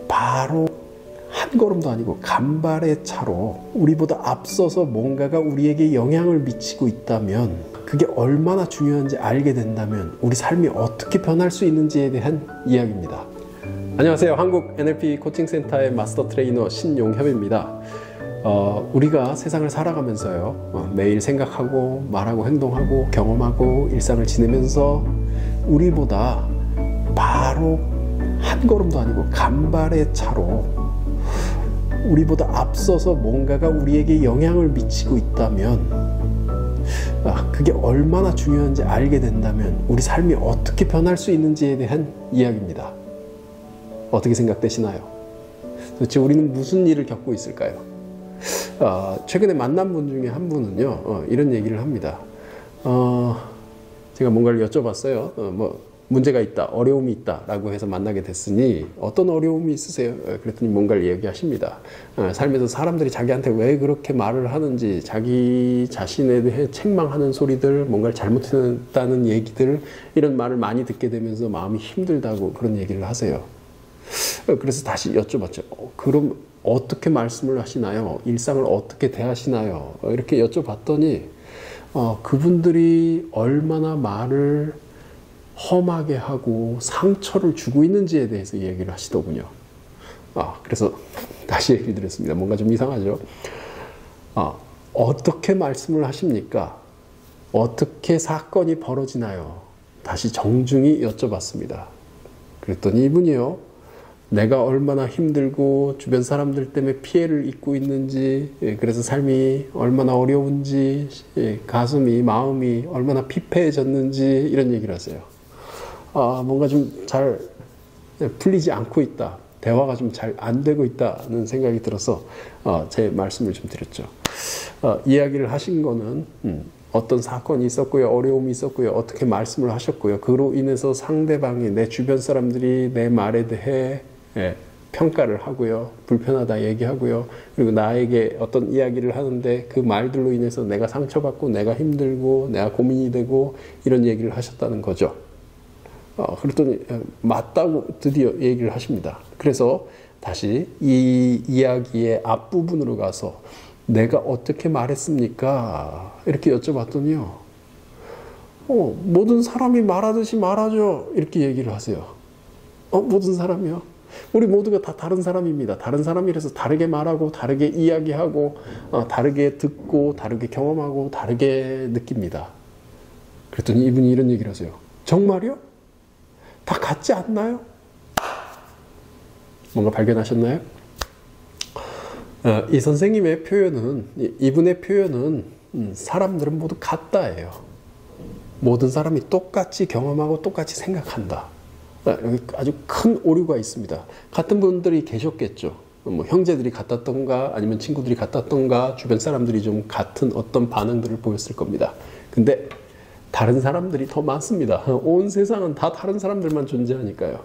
바로 한 걸음도 아니고 간발의 차로 우리보다 앞서서 뭔가가 우리에게 영향을 미치고 있다면, 그게 얼마나 중요한지 알게 된다면 우리 삶이 어떻게 변할 수 있는지에 대한 이야기입니다. 안녕하세요. 한국 NLP 코칭센터의 마스터 트레이너 신용협입니다. 우리가 세상을 살아가면서요, 매일 생각하고 말하고 행동하고 경험하고 일상을 지내면서 우리보다 바로 한 걸음도 아니고 간발의 차로 우리보다 앞서서 뭔가가 우리에게 영향을 미치고 있다면, 그게 얼마나 중요한지 알게 된다면 우리 삶이 어떻게 변할 수 있는지에 대한 이야기입니다. 어떻게 생각되시나요? 도대체 우리는 무슨 일을 겪고 있을까요? 최근에 만난 분 중에 한 분은요, 이런 얘기를 합니다. 제가 뭔가를 여쭤봤어요. 문제가 있다, 어려움이 있다 라고 해서 만나게 됐으니 어떤 어려움이 있으세요? 그랬더니 뭔가를 얘기하십니다. 삶에서 사람들이 자기한테 왜 그렇게 말을 하는지, 자기 자신에 대해 책망하는 소리들, 뭔가를 잘못했다는 얘기들, 이런 말을 많이 듣게 되면서 마음이 힘들다고 그런 얘기를 하세요. 그래서 다시 여쭤봤죠. 그럼 어떻게 말씀을 하시나요? 일상을 어떻게 대하시나요? 이렇게 여쭤봤더니 그분들이 얼마나 말을 험하게 하고 상처를 주고 있는지에 대해서 얘기를 하시더군요. 그래서 다시 얘기를 드렸습니다. 뭔가 좀 이상하죠? 어떻게 말씀을 하십니까? 어떻게 사건이 벌어지나요? 다시 정중히 여쭤봤습니다. 그랬더니 이분이요, 내가 얼마나 힘들고 주변 사람들 때문에 피해를 입고 있는지, 그래서 삶이 얼마나 어려운지, 가슴이, 마음이 얼마나 피폐해졌는지 이런 얘기를 하세요. 뭔가 좀 잘 풀리지 않고 있다, 대화가 좀 잘 안 되고 있다는 생각이 들어서 제 말씀을 좀 드렸죠. 이야기를 하신 거는 어떤 사건이 있었고요, 어려움이 있었고요, 어떻게 말씀을 하셨고요, 그로 인해서 상대방이, 내 주변 사람들이 내 말에 대해 평가를 하고요, 불편하다 얘기하고요, 그리고 나에게 어떤 이야기를 하는데 그 말들로 인해서 내가 상처받고 내가 힘들고 내가 고민이 되고 이런 얘기를 하셨다는 거죠. 그랬더니 맞다고 드디어 얘기를 하십니다. 그래서 다시 이 이야기의 앞부분으로 가서 내가 어떻게 말했습니까? 이렇게 여쭤봤더니요, 모든 사람이 말하듯이 말하죠, 이렇게 얘기를 하세요. 모든 사람이요? 우리 모두가 다 다른 사람입니다. 다른 사람이라서 다르게 말하고 다르게 이야기하고 다르게 듣고 다르게 경험하고 다르게 느낍니다. 그랬더니 이분이 이런 얘기를 하세요. 정말요? 다 같지 않나요? 뭔가 발견하셨나요? 이 선생님의 표현은, 이분의 표현은 사람들은 모두 같다예요. 모든 사람이 똑같이 경험하고 똑같이 생각한다. 여기 아주 큰 오류가 있습니다. 같은 분들이 계셨겠죠. 형제들이 같았던가, 아니면 친구들이 같았던가, 주변 사람들이 좀 같은 어떤 반응들을 보였을 겁니다. 근데 다른 사람들이 더 많습니다. 온 세상은 다 다른 사람들만 존재하니까요.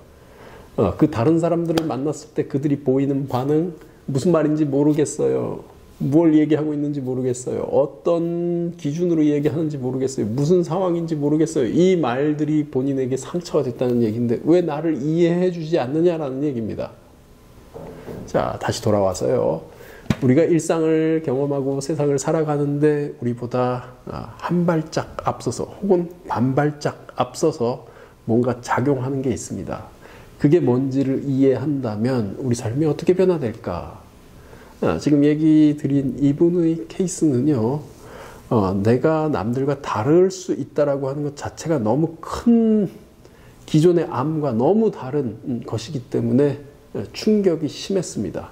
그 다른 사람들을 만났을 때 그들이 보이는 반응, 무슨 말인지 모르겠어요. 뭘 얘기하고 있는지 모르겠어요. 어떤 기준으로 얘기하는지 모르겠어요. 무슨 상황인지 모르겠어요. 이 말들이 본인에게 상처가 됐다는 얘기인데 왜 나를 이해해 주지 않느냐라는 얘기입니다. 자, 다시 돌아와서요, 우리가 일상을 경험하고 세상을 살아가는데 우리보다 한 발짝 앞서서 혹은 반 발짝 앞서서 뭔가 작용하는 게 있습니다. 그게 뭔지를 이해한다면 우리 삶이 어떻게 변화될까? 지금 얘기 드린 이분의 케이스는요, 내가 남들과 다를 수 있다라고 하는 것 자체가 너무 큰 기존의 암과 너무 다른 것이기 때문에 충격이 심했습니다.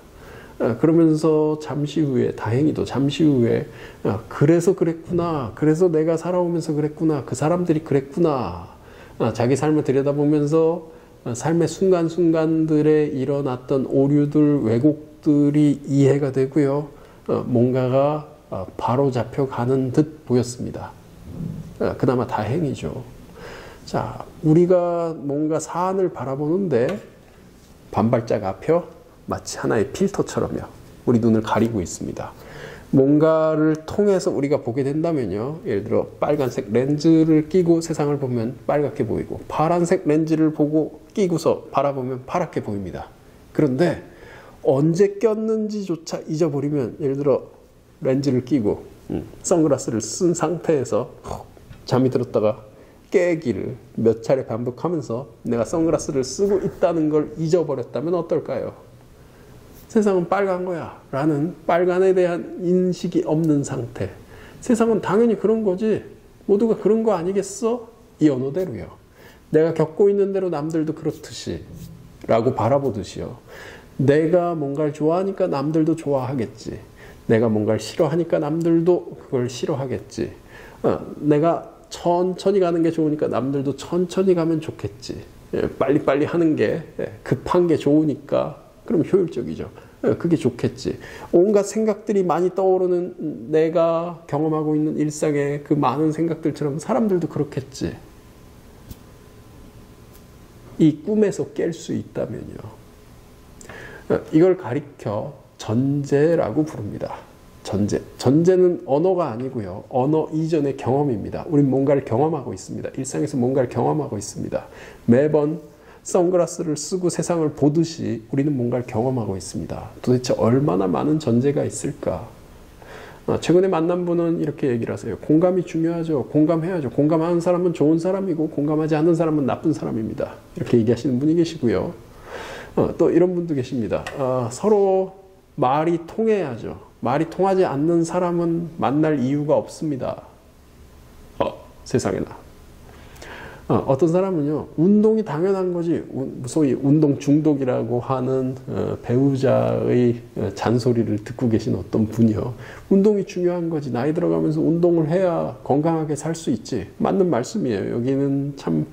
그러면서 잠시 후에, 다행히도 잠시 후에, 그래서 그랬구나, 그래서 내가 살아오면서 그랬구나, 그 사람들이 그랬구나, 자기 삶을 들여다보면서 삶의 순간순간들에 일어났던 오류들, 왜곡들이 이해가 되고요, 뭔가가 바로 잡혀가는 듯 보였습니다. 그나마 다행이죠. 자, 우리가 뭔가 사안을 바라보는데 반발짝 앞혀 마치 하나의 필터처럼요, 우리 눈을 가리고 있습니다. 뭔가를 통해서 우리가 보게 된다면요, 예를 들어 빨간색 렌즈를 끼고 세상을 보면 빨갛게 보이고, 파란색 렌즈를 보고 끼고서 바라보면 파랗게 보입니다. 그런데 언제 꼈는지조차 잊어버리면, 예를 들어 렌즈를 끼고 선글라스를 쓴 상태에서 잠이 들었다가 깨기를 몇 차례 반복하면서 내가 선글라스를 쓰고 있다는 걸 잊어버렸다면 어떨까요? 세상은 빨간 거야 라는 빨간에 대한 인식이 없는 상태. 세상은 당연히 그런 거지, 모두가 그런 거 아니겠어? 이 언어대로요. 내가 겪고 있는 대로 남들도 그렇듯이 라고 바라보듯이요. 내가 뭔가를 좋아하니까 남들도 좋아하겠지. 내가 뭔가를 싫어하니까 남들도 그걸 싫어하겠지. 내가 천천히 가는 게 좋으니까 남들도 천천히 가면 좋겠지. 빨리빨리 하는 게, 급한 게 좋으니까 그럼 효율적이죠. 그게 좋겠지. 온갖 생각들이 많이 떠오르는 내가 경험하고 있는 일상의 그 많은 생각들처럼 사람들도 그렇겠지. 이 꿈에서 깰 수 있다면요. 이걸 가리켜 전제라고 부릅니다. 전제. 전제는 언어가 아니고요. 언어 이전의 경험입니다. 우린 뭔가를 경험하고 있습니다. 일상에서 뭔가를 경험하고 있습니다. 매번 선글라스를 쓰고 세상을 보듯이 우리는 뭔가를 경험하고 있습니다. 도대체 얼마나 많은 전제가 있을까? 최근에 만난 분은 이렇게 얘기를 하세요. 공감이 중요하죠. 공감해야죠. 공감하는 사람은 좋은 사람이고 공감하지 않는 사람은 나쁜 사람입니다. 이렇게 얘기하시는 분이 계시고요. 또 이런 분도 계십니다. 서로 말이 통해야죠. 말이 통하지 않는 사람은 만날 이유가 없습니다. 세상에나. 어떤 사람은요, 운동이 당연한 거지, 소위 운동 중독이라고 하는 배우자의 잔소리를 듣고 계신 어떤 분이요. 운동이 중요한 거지. 나이 들어가면서 운동을 해야 건강하게 살 수 있지. 맞는 말씀이에요. 여기는 참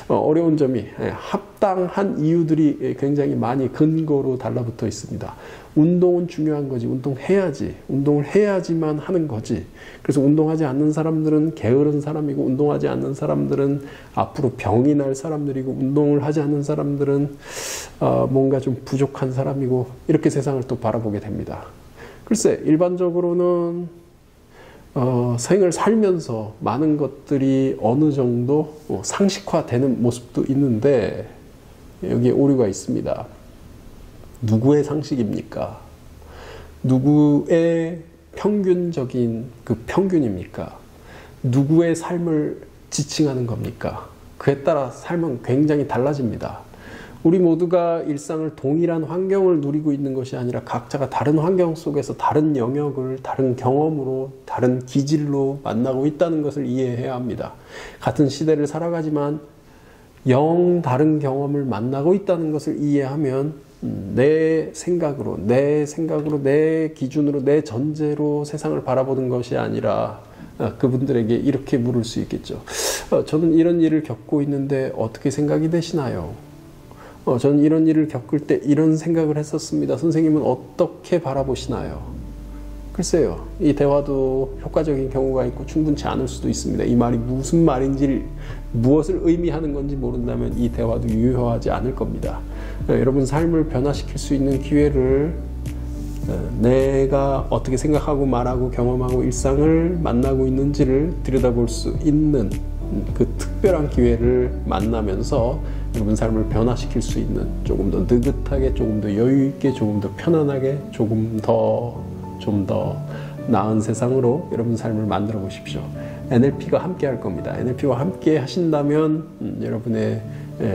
어려운 점이, 합당한 이유들이 굉장히 많이 근거로 달라붙어 있습니다. 운동은 중요한 거지. 운동해야지. 운동을 해야지만 하는 거지. 그래서 운동하지 않는 사람들은 게으른 사람이고, 운동하지 않는 사람들은 앞으로 병이 날 사람들이고, 운동을 하지 않는 사람들은 뭔가 좀 부족한 사람이고, 이렇게 세상을 또 바라보게 됩니다. 글쎄, 일반적으로는 생을 살면서 많은 것들이 어느 정도 상식화되는 모습도 있는데, 여기에 오류가 있습니다. 누구의 상식입니까? 누구의 평균적인 그 평균입니까? 누구의 삶을 지칭하는 겁니까? 그에 따라 삶은 굉장히 달라집니다. 우리 모두가 일상을 동일한 환경을 누리고 있는 것이 아니라 각자가 다른 환경 속에서 다른 영역을 다른 경험으로, 다른 기질로 만나고 있다는 것을 이해해야 합니다. 같은 시대를 살아가지만 영 다른 경험을 만나고 있다는 것을 이해하면 내 생각으로, 내 기준으로, 내 전제로 세상을 바라보는 것이 아니라 그분들에게 이렇게 물을 수 있겠죠. 저는 이런 일을 겪고 있는데 어떻게 생각이 되시나요? 저는 이런 일을 겪을 때 이런 생각을 했었습니다. 선생님은 어떻게 바라보시나요? 글쎄요, 이 대화도 효과적인 경우가 있고 충분치 않을 수도 있습니다. 이 말이 무슨 말인지, 무엇을 의미하는 건지 모른다면 이 대화도 유효하지 않을 겁니다. 여러분 삶을 변화시킬 수 있는 기회를, 내가 어떻게 생각하고 말하고 경험하고 일상을 만나고 있는지를 들여다볼 수 있는 그 특별한 기회를 만나면서 여러분 삶을 변화시킬 수 있는, 조금 더 느긋하게, 조금 더 여유있게, 조금 더 편안하게, 좀 더 나은 세상으로 여러분 삶을 만들어 보십시오. NLP가 함께 할 겁니다. NLP와 함께 하신다면 여러분의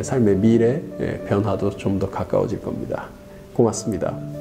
삶의 미래 변화도 좀 더 가까워질 겁니다. 고맙습니다.